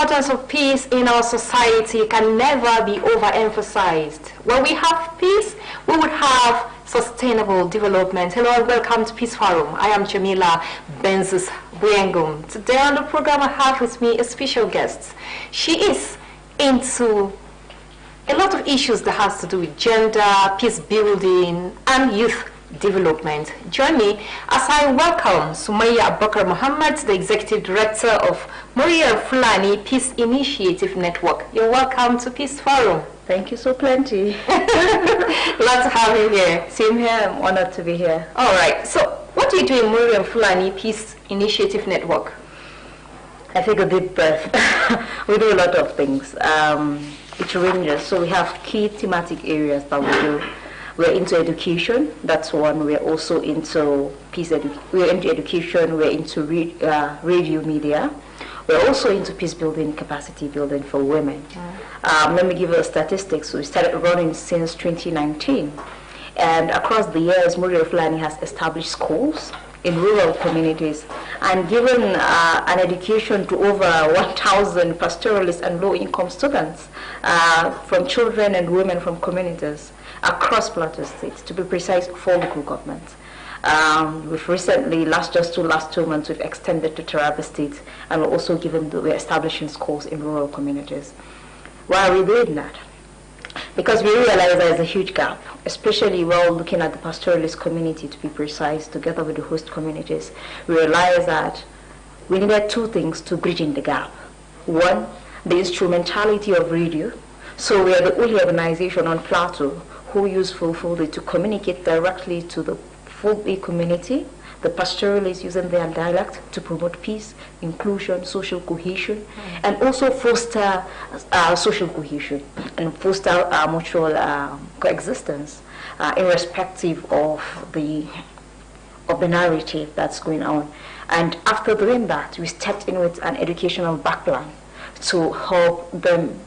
importance of peace in our society can never be overemphasized. When we have peace, we would have sustainable development. Hello and welcome to Peace Forum. I am Jamila Benzis Buengum. Today on the program I have with me a special guest. She is into a lot of issues that has to do with gender, peace building, and youth development. Join me as I welcome Sumaya Abakar Muhammad, the Executive Director of Muryar Fulani Peace Initiative Network. You're welcome to Peace Forum. Thank you so plenty. Glad to have you here. Same here, I'm honored to be here. All right, so what do you do in Muryar Fulani Peace Initiative Network? I take a deep breath. We do a lot of things. It ranges, so we have key thematic areas that we do. We're into education, that's one. We're also into we're into education, we're into radio media. We're also into peace building, capacity building for women. Let me give you the statistics. We started running since 2019. And across the years, Muryar Fulani has established schools in rural communities and given an education to over 1,000 pastoralists and low-income students from children and women from communities across Plateau State, to be precise, 4 local governments. We've recently, last 2 months, we've extended to Taraba State, and we're establishing schools in rural communities. Why are we doing that? Because we realize there's a huge gap, especially while looking at the pastoralist community, to be precise, together with the host communities. We realize that we needed 2 things to bridge in the gap. One, the instrumentality of radio. So we are the only organization on Plateau who use Fulfulde to communicate directly to the Fulbe community, the pastoralists using their dialect to promote peace, inclusion, social cohesion, and also foster social cohesion and foster mutual coexistence, irrespective of the narrative that's going on. And after doing that, we stepped in with an educational background to help them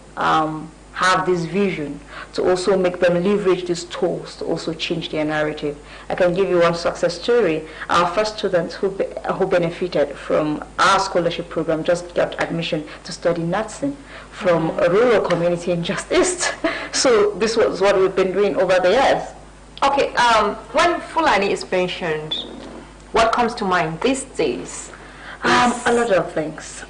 have this vision, to also make them leverage these tools to also change their narrative. I can give you one success story. Our first students who benefited from our scholarship program just got admission to study nursing from a rural community in Just East. So this was what we've been doing over the years. Okay, when Fulani is mentioned, what comes to mind these days? A lot of things.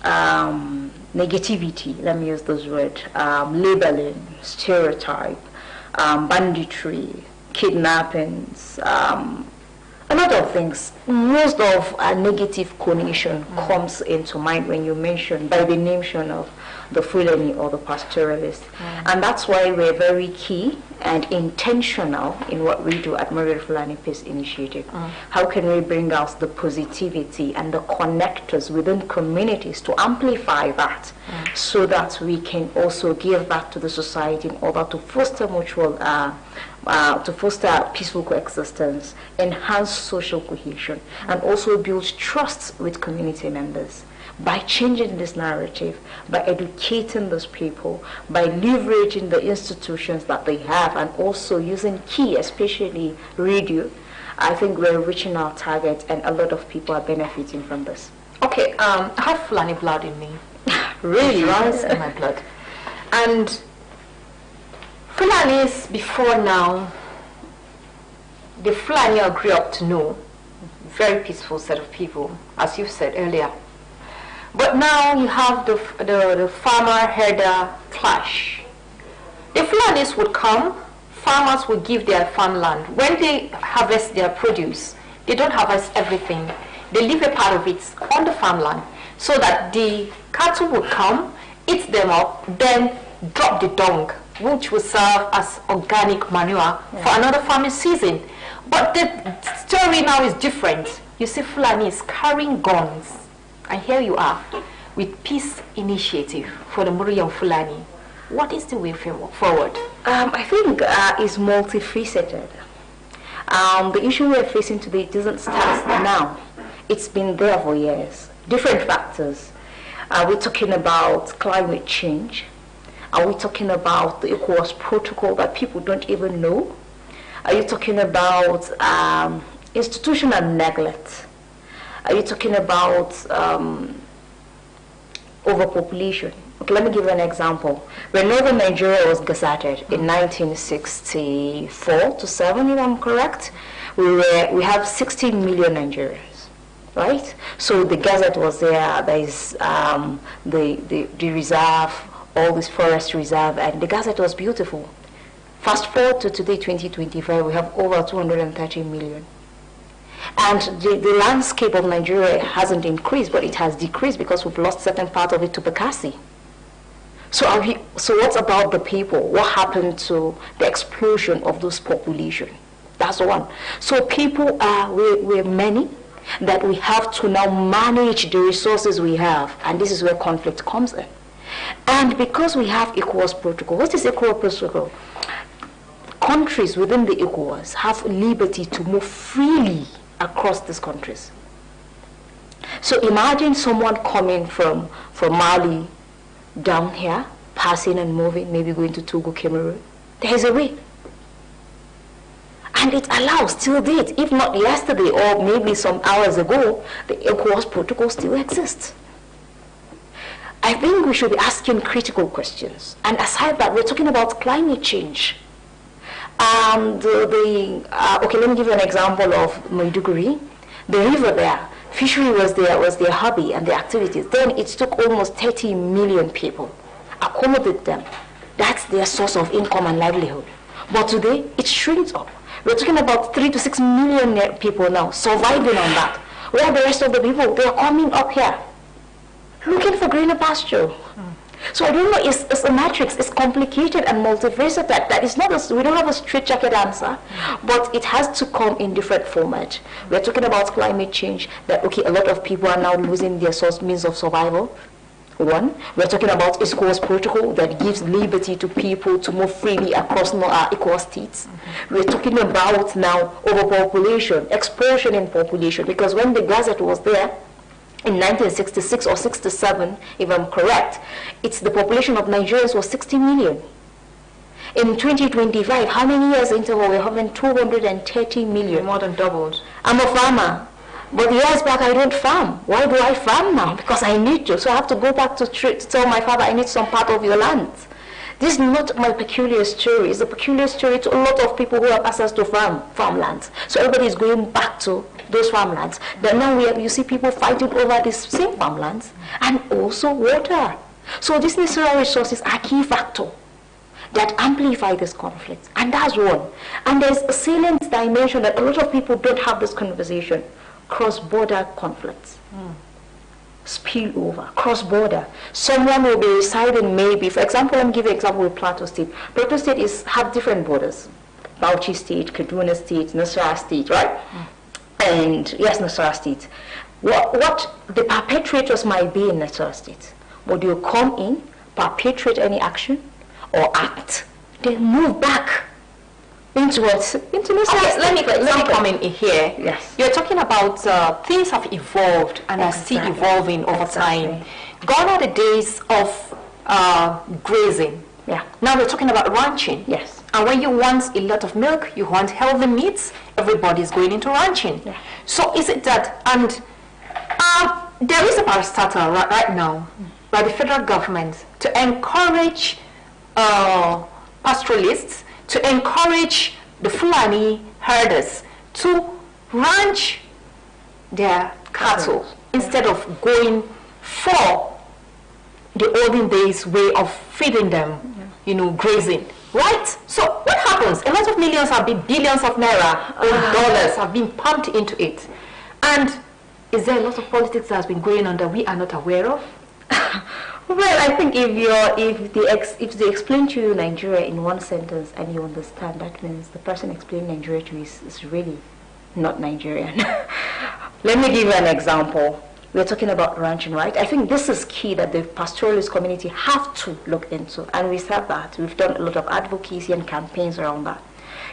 Negativity, let me use those words, labeling, stereotype, banditry, kidnappings, a lot of things. Most of a negative connotation comes into mind when you mention by the mention of the Fulani or the pastoralist. And that's why we're very key and intentional in what we do at Muryar Fulani Peace Initiative. How can we bring out the positivity and the connectors within communities to amplify that so that we can also give back to the society in order to foster mutual, to foster peaceful coexistence, enhance social cohesion, and also build trust with community members. By changing this narrative, by educating those people, by leveraging the institutions that they have, and also using key, especially radio, I think we're reaching our target, and a lot of people are benefiting from this. Okay, I have Fulani blood in me. Really? It runs in my blood. And Fulanis before now, the Fulani I grew up to know, very peaceful set of people, as you said earlier. But now you have the farmer-herder clash. The Fulanis would come, farmers would give their farmland. When they harvest their produce, they don't harvest everything. They leave a part of it on the farmland so that the cattle would come, eat them up, then drop the dung, which will serve as organic manure for another farming season. But the story now is different. You see Fulani is carrying guns. And here you are with Peace Initiative for the Muryar Fulani. What is the way forward? I think it's multifaceted. The issue we're facing today doesn't start now. It's been there for years. Different factors. Are we talking about climate change? Are we talking about the ECOWAS protocol that people don't even know? Are you talking about institutional neglect? Are you talking about overpopulation? Okay, let me give you an example. When Northern Nigeria was gazetted in 1964 to 7, if I'm correct, we have 16 million Nigerians, right? So the gazette was there. There is the reserve, all this forest reserve, and the gazette was beautiful. Fast forward to today, 2025, we have over 230 million. And the landscape of Nigeria hasn't increased, but it has decreased because we've lost certain part of it to Bekasi. So what about the people? What happened to the explosion of those population? That's one. So people we're many, that we have to now manage the resources we have, and this is where conflict comes in. And because we have ECOWAS protocol, what is ECOWAS protocol? Countries within the ECOWAS have liberty to move freely across these countries. So imagine someone coming from Mali down here, passing and moving, maybe going to Togo, Cameroon. There is a way. And it allows, till date, if not yesterday or maybe some hours ago, the ECOWAS protocol still exists. I think we should be asking critical questions. And aside that, we're talking about climate change. Okay, let me give you an example of Maiduguri. The river there, fishery was their hobby and their activities. Then it took almost 30 million people, accommodate them. That's their source of income and livelihood. But today, it shrinks up. We're talking about 3 to 6 million people now surviving on that. Where are the rest of the people? They are coming up here, looking for greener pasture. So I don't know, it's a matrix, it's complicated and multifaceted. That is not we don't have a straightjacket answer, but it has to come in different format. We're talking about climate change, that okay, a lot of people are now losing their means of survival. One, we're talking about ECOWAS protocol that gives liberty to people to move freely across ECOWAS states. We're talking about now overpopulation, explosion in population, because when the Gazette was there, in 1966 or 67, if I'm correct, the population of Nigerians was 60 million. In 2025, how many years interval? We're having 230 million. More than doubled. I'm a farmer, but years back I don't farm. Why do I farm now? Because I need to. So I have to go back to tell my father I need some part of your land. This is not my peculiar story. It's a peculiar story to a lot of people who have access to farmlands. So everybody is going back to those farmlands. But now you see people fighting over these same farmlands and also water. So these natural resources are a key factor that amplify this conflict. And that's one. And there's a salient dimension that a lot of people don't have this conversation. Cross-border conflicts. Spill over, cross-border. Someone will be residing maybe, for example, let me give you an example with Plateau State. Plateau State have different borders. Bauchi State, Kaduna State, Nasarawa State, right? And yes, Nasarawa State. What the perpetrators might be in Nasarawa State, but they'll come in, perpetrate any action or act, then move back into what? Into Nasarawa State. Let me come in here. Yes. You're talking about things have evolved and are still evolving over time. Gone are the days of grazing. Yeah. Now we're talking about ranching. Yes. And when you want a lot of milk, you want healthy meats, everybody's going into ranching. Yeah. So is it that, and there is a parastatal right now by the federal government to encourage pastoralists, to encourage the Fulani herders to ranch their cattle instead of going for the olden days way of feeding them, grazing. Right? So what happens? A lot of millions have been billions of naira or dollars have been pumped into it. And is there a lot of politics that has been going on that we are not aware of? Well, I think if they explain to you Nigeria in one sentence and you understand, that means the person explaining Nigeria to you is really not Nigerian. Let me give you an example. We're talking about ranching, right? I think this is key that the pastoralist community have to look into. And we said that. We've done a lot of advocacy and campaigns around that.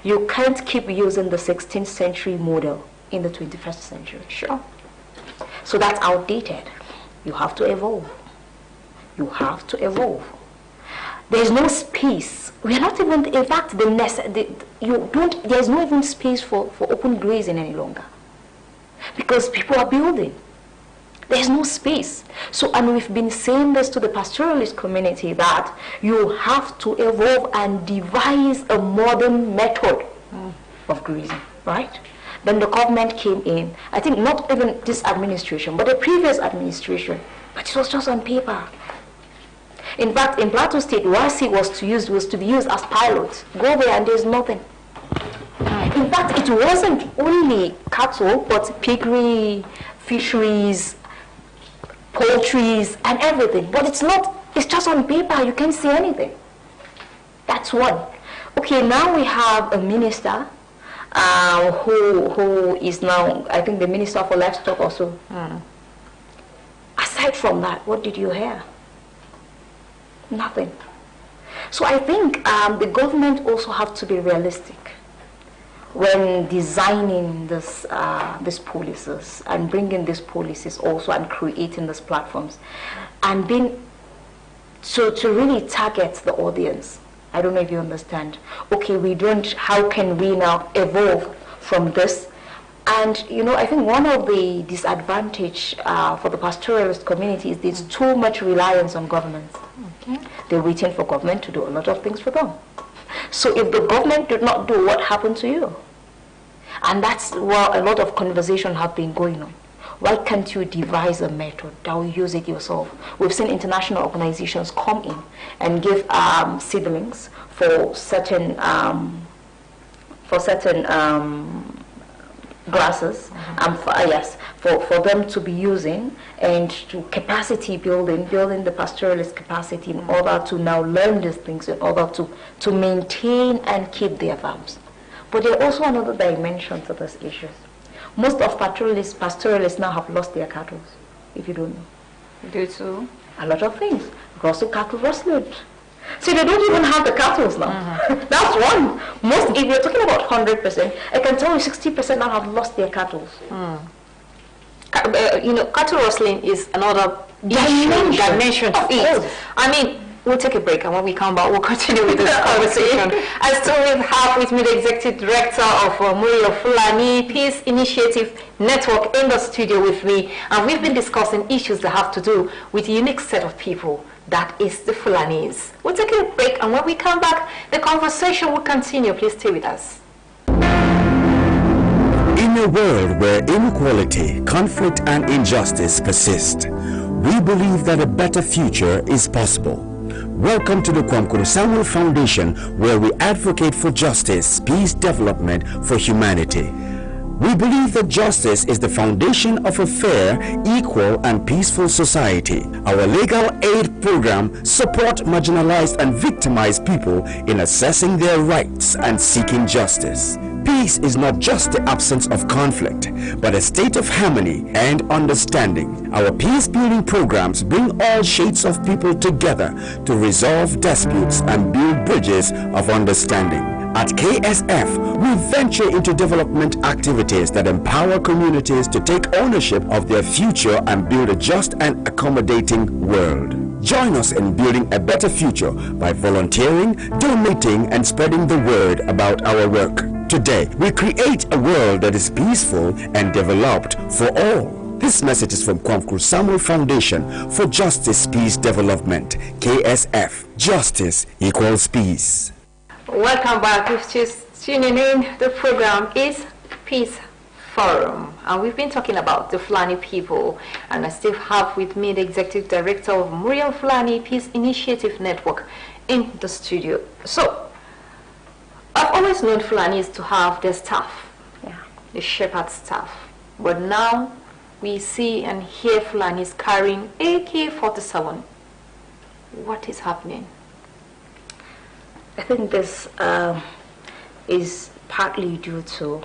You can't keep using the 16th century model in the 21st century. Sure. So that's outdated. You have to evolve. You have to evolve. There's no space. We are not even, in fact, there's no even space for open grazing any longer. Because people are building. There's no space. So, and we've been saying this to the pastoralist community, that you have to evolve and devise a modern method of grazing, right? Then the government came in, I think not even this administration, but the previous administration, but it was just on paper. In fact, in Plateau State, WASI was to be used as pilot. Go there and there's nothing. In fact, it wasn't only cattle, but piggery, fisheries, poultries, and everything. But it's not, it's just on paper, you can't see anything. That's one. Okay, now we have a minister who is now, I think, the Minister for Livestock also. Aside from that, what did you hear? Nothing. So I think the government also have to be realistic when designing this, these policies and bringing these policies also and creating these platforms, and being to really target the audience. I don't know if you understand. Okay, we don't, how can we now evolve from this? And you know, I think one of the disadvantage for the pastoralist community is there's too much reliance on government. Okay. They're waiting for government to do a lot of things for them. So if the government did not do, what happened to you? And that's where a lot of conversation have been going on. Why can't you devise a method that will use it yourself? We've seen international organizations come in and give seedlings for certain grasses, for them to be using, and to capacity building the pastoralist capacity in order to now learn these things, in order to maintain and keep their farms. But there are also another dimension to these issues. Most of pastoralists now have lost their cattle, if you don't know. Due to? A lot of things. Rustle cattle rustled. So they don't even have the cattle now. That's one. Most, if you're talking about 100%, I can tell you 60% now have lost their cattle. You know, cattle rustling is another dimension to it. I mean, we'll take a break, and when we come back, we'll continue with this conversation. I still have with me the Executive Director of Muryar Fulani Peace Initiative Network in the studio with me, and we've been discussing issues that have to do with a unique set of people, that is the Fulanis. We'll take a break, and when we come back, the conversation will continue. Please stay with us. In a world where inequality, conflict, and injustice persist, we believe that a better future is possible. Welcome to the Kwamkuru Samuel Foundation, where we advocate for justice, peace, development for humanity. We believe that justice is the foundation of a fair, equal, and peaceful society. Our legal aid program supports marginalized and victimized people in assessing their rights and seeking justice. Peace is not just the absence of conflict, but a state of harmony and understanding. Our peace-building programs bring all shades of people together to resolve disputes and build bridges of understanding. At KSF, we venture into development activities that empower communities to take ownership of their future and build a just and accommodating world. Join us in building a better future by volunteering, donating, and spreading the word about our work. Today, we create a world that is peaceful and developed for all. This message is from Kwamkuru Samuel Foundation for Justice, Peace, Development, KSF. Justice equals peace. Welcome back. If just tuning in, the program is Peace Forum, and we've been talking about the Fulani people, and I still have with me the Executive Director of Muryar Fulani Peace Initiative Network in the studio. So, I've always known Fulanis to have their staff, the shepherd staff, but now we see and hear Fulanis carrying AK-47. What is happening? I think this is partly due to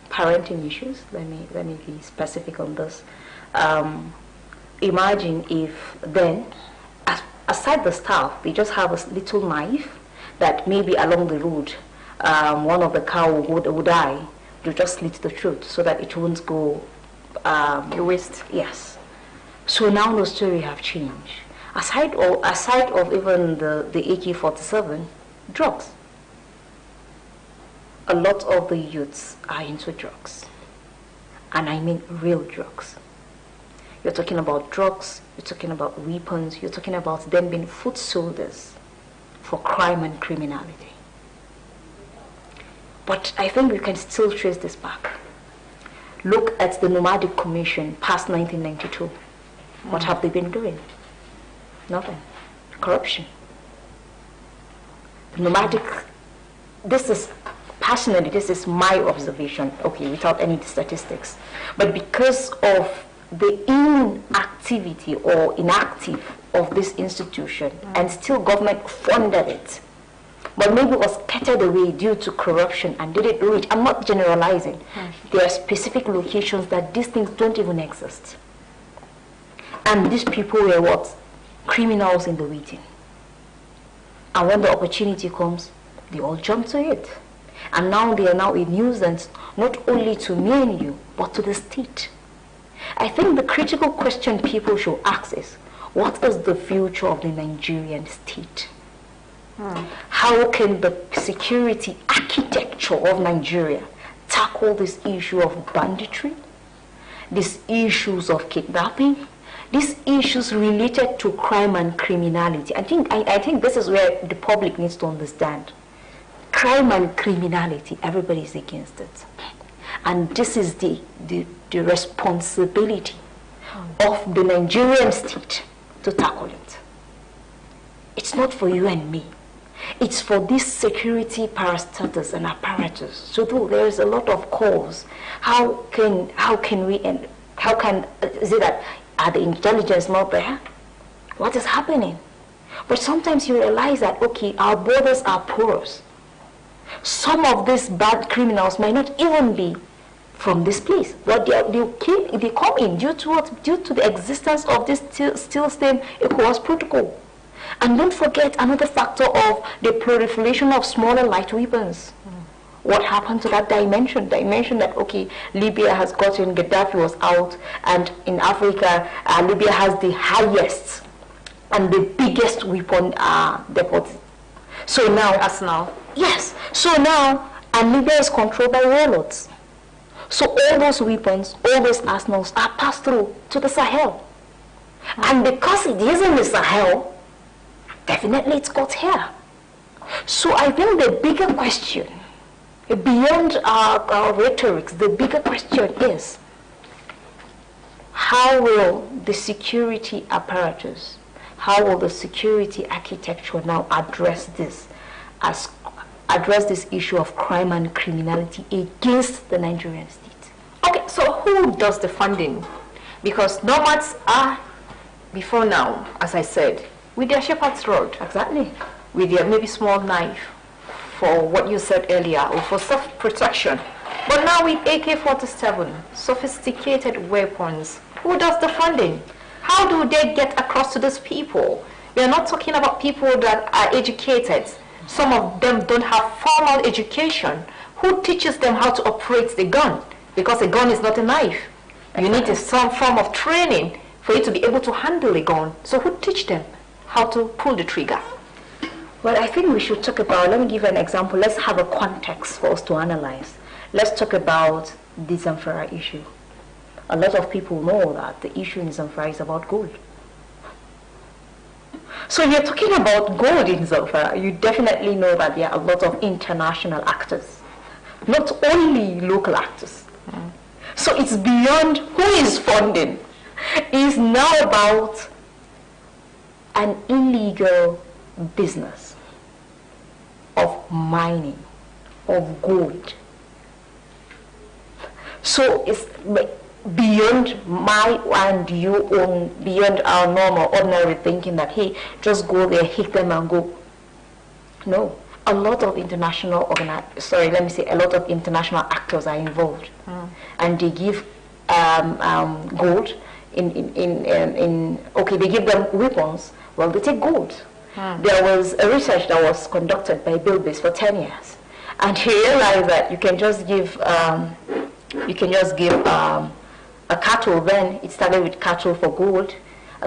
parenting issues. Let me be specific on this. Imagine if then, aside the staff, they just have a little knife that maybe along the road, one of the cow would die. You just slit the throat so that it won't go to waste. Yes. So now the story have changed. Aside of even the AK-47, drugs. A lot of the youths are into drugs. And I mean real drugs. you're talking about drugs, you're talking about weapons, you're talking about them being foot soldiers for crime and criminality. But I think we can still trace this back. Look at the Nomadic Commission past 1992. What have they been doing? Nothing. Corruption. The nomadic, this is my observation, okay, without any statistics. But because of the inactivity or inactive of this institution, and still government funded it, but maybe it was scattered away due to corruption and didn't reach. I'm not generalizing. There are specific locations that these things don't even exist. And these people were what? Criminals in the waiting. And when the opportunity comes, they all jump to it. And now they are now a nuisance, not only to me and you, but to the state. I think the critical question people should ask is, what is the future of the Nigerian state? How can the security architecture of Nigeria tackle this issue of banditry, these issues of kidnapping, these issues related to crime and criminality? I think this is where the public needs to understand. Crime and criminality, everybody is against it. And this is the responsibility of the Nigerian state to tackle it. It's not for you and me. It's for these security parastatals and apparatus. So though there is a lot of calls, is it that are the intelligence not there? What is happening? But sometimes you realize that, okay, our borders are porous. Some of these bad criminals might not even be from this place, but they come in due to what? Due to the existence of this still same ECOWAS protocol. And don't forget another factor of the proliferation of small and light weapons. What happened to that dimension? Dimension that, okay, Libya has gotten, Gaddafi was out, and in Africa, Libya has the highest and the biggest weapon deposit. So now, arsenal. Yes. So now, and Libya is controlled by warlords. So all those weapons, all those arsenals are passed through to the Sahel. And because it is in the Sahel, definitely it's got here. So I think the bigger question, beyond our rhetorics, the bigger question is, how will the security apparatus, how will the security architecture now address this issue of crime and criminality against the Nigerian state? Okay, so who does the funding? Because nomads are, before now, as I said, with their shepherd's rod. Exactly. With their maybe small knife for what you said earlier, or for self-protection. But now with AK-47, sophisticated weapons, who does the funding? How do they get across to these people? We are not talking about people that are educated. Some of them don't have formal education. Who teaches them how to operate the gun? Because a gun is not a knife. You need some form of training for you to be able to handle a gun. So who teach them how to pull the trigger? Well, I think we should talk about, let me give you an example. Let's have a context for us to analyze. Let's talk about the Zamfara issue. A lot of people know that the issue in Zamfara is about gold. So you're talking about gold in Zamfara, you definitely know that there are a lot of international actors, not only local actors. So it's beyond who is funding. It's now about an illegal business of mining of gold. So it's beyond my and your own, beyond our normal, ordinary thinking that, hey, just go there, hit them and go. No, a lot of international a lot of international actors are involved, and they give gold okay, they give them weapons. Well, they take gold. There was a research that was conducted by Bill Bass for 10 years, and he realized that you can just give a cattle. Then it started with cattle for gold,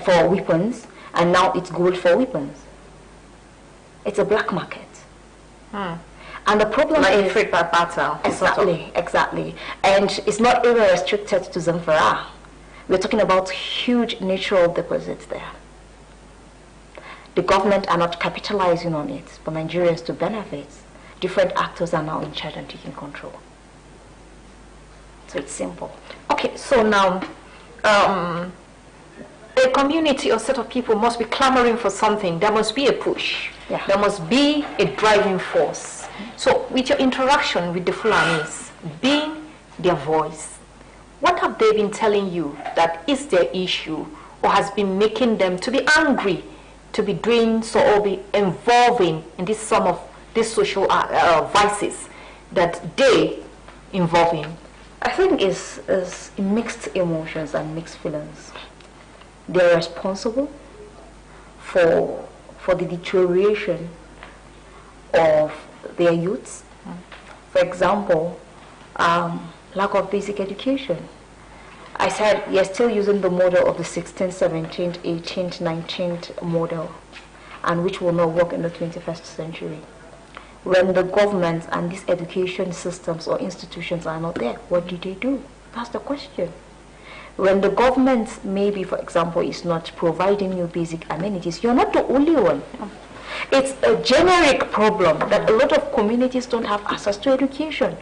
for weapons, and now it's gold for weapons. It's a black market. And the problem is trade by barter. Exactly. And it's not even restricted to Zamfara. We're talking about huge natural deposits there. The government are not capitalizing on it for Nigerians to benefit. Different actors are now in charge and taking control. So it's simple. Okay, so now a community or set of people must be clamoring for something. There must be a push. Yeah. There must be a driving force. So with your interaction with the Fulanis, being their voice, what have they been telling you that is their issue or has been making them to be angry, to be doing so or be involving in this some of these social vices that they involve in? I think it's mixed emotions and mixed feelings. They're responsible for the deterioration of their youths. For example, lack of basic education. I said you're still using the model of the 16th, 17th, 18th, 19th model, and which will not work in the 21st century. When the government and these education systems or institutions are not there, what do they do? That's the question. When the government, maybe, for example, is not providing you basic amenities, you're not the only one. It's a generic problem that a lot of communities don't have access to education.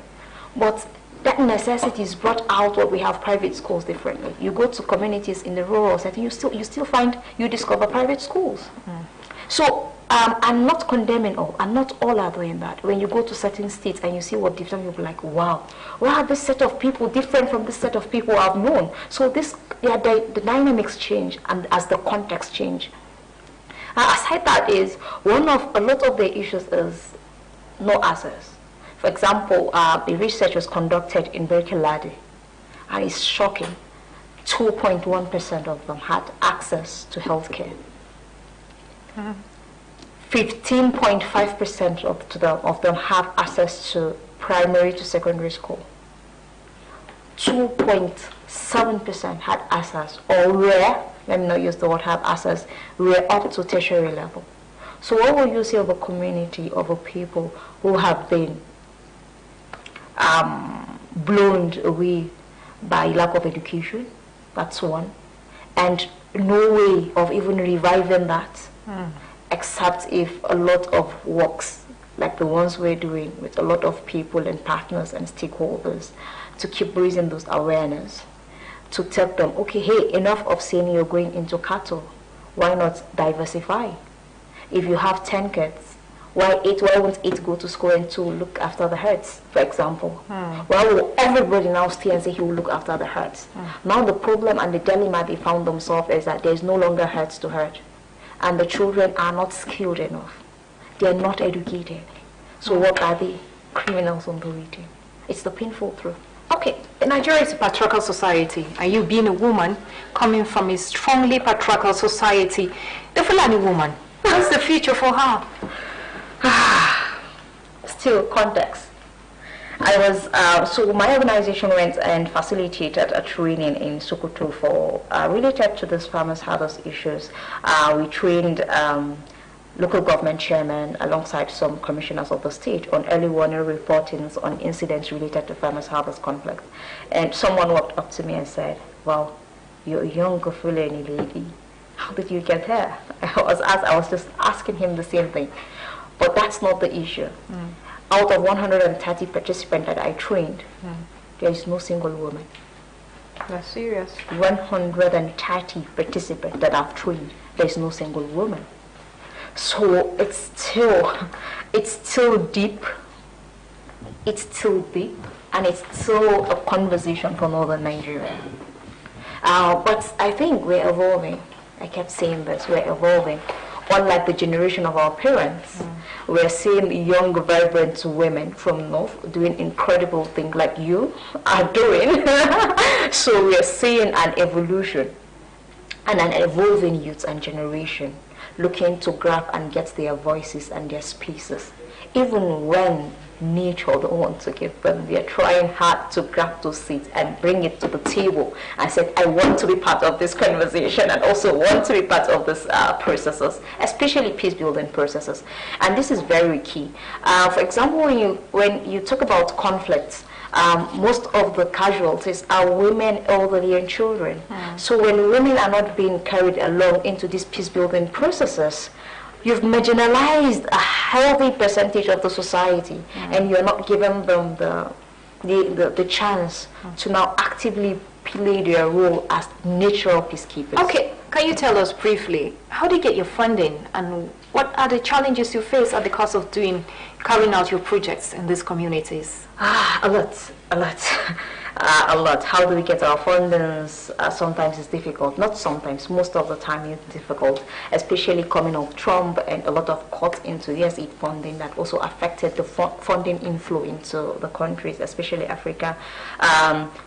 But that necessity is brought out when we have private schools differently. You go to communities in the rural setting, you discover private schools. So I'm not condemning all, and not all are doing that. When you go to certain states and you see what different people like, wow, this set of people different from this set of people I've known. So the dynamics change and as the context change. Aside that is, a lot of the issues is no access. For example, a research was conducted in Berkeley, and it's shocking. 2.1% of them had access to healthcare. 15.5% of them have access to primary to secondary school. 2.7% had access, or were, let me not use the word have access, were up to tertiary level. So what will you say of a community of a people who have been blown away by lack of education? That's one. And no way of even reviving that. Except if a lot of works like the ones we're doing with a lot of people and partners and stakeholders to keep raising those awareness, to tell them, okay, hey, enough of saying you're going into cattle. Why not diversify? If you have 10 kids, why won't 8 go to school and 2 look after the herds, for example? Why will everybody now stay and say he will look after the herds? Now the problem and the dilemma they found themselves is that there's no longer herds to herd. And the children are not skilled enough. They are not educated. So what are they? Criminals on the way to. It's the painful truth. Okay, Nigeria is a patriarchal society, and you being a woman coming from a strongly patriarchal society, the Fulani woman, what's the future for her? Still, context. So my organization went and facilitated a training in Sokoto for related to this farmers' harvest issues. We trained local government chairmen alongside some commissioners of the state on early warning reportings on incidents related to farmers' harvest conflict. And someone walked up to me and said, "Well, you're a young Fulani lady. How did you get here?" I was just asking him the same thing. But that's not the issue. Out of 130 participants that I trained, there is no single woman. That's serious. 130 participants that I've trained, there is no single woman. So it's still deep, and it's still a conversation for Northern Nigeria. But I think we're evolving. I kept saying this, we're evolving. Unlike the generation of our parents, we're seeing young, vibrant women from North doing incredible things like you are doing. So we're seeing an evolution and an evolving youth and generation looking to grab and get their voices and their spaces. Even when nature don't want to give them, they're trying hard to grab those seats and bring it to the table and say, I want to be part of this conversation and also want to be part of this processes, especially peace building processes. And this is very key. For example, when you talk about conflicts, most of the casualties are women, elderly, and children. So when women are not being carried along into these peace-building processes, you've marginalized a healthy percentage of the society, and you're not giving them the chance to now actively play their role as natural peacekeepers. Okay, can you tell us briefly, how do you get your funding, and what are the challenges you face at the cost of carrying out your projects in these communities? A lot. A lot. How do we get our fundings? Sometimes it's difficult. Not sometimes, most of the time it's difficult, especially coming off Trump and a lot of cuts into ESE funding that also affected the funding inflow into the countries, especially Africa.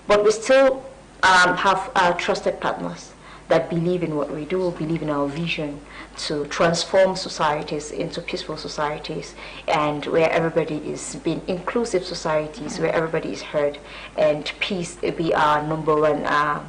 But we still have trusted partners that believe in what we do, believe in our vision to transform societies into peaceful societies, and where everybody is being inclusive societies, where everybody is heard, and peace be our #1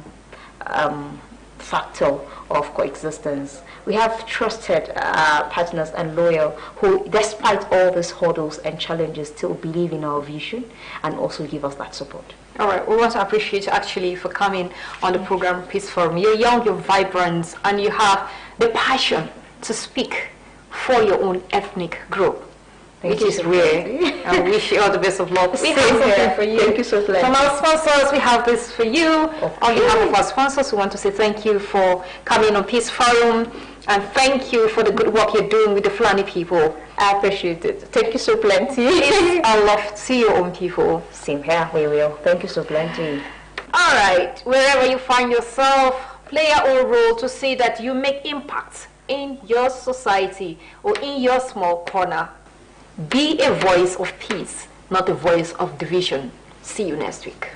factor of coexistence. We have trusted partners and loyal who, despite all these hurdles and challenges, still believe in our vision and also give us that support. All right, we want to appreciate you actually for coming on the program Peace Forum. You're young, you're vibrant, and you have the passion to speak for your own ethnic group, which is rare. I wish you all the best of luck. We have something for you. Thank you so much. From our sponsors, we have this for you. On behalf of our sponsors, we want to say thank you for coming on Peace Forum, and thank you for the good work you're doing with the Fulani people. I appreciate it. Thank you so plenty. I love to see your own people. Same here, we will. Thank you so plenty. All right, wherever you find yourself, play your own role to see that you make impact in your society or in your small corner. Be a voice of peace, not a voice of division. See you next week.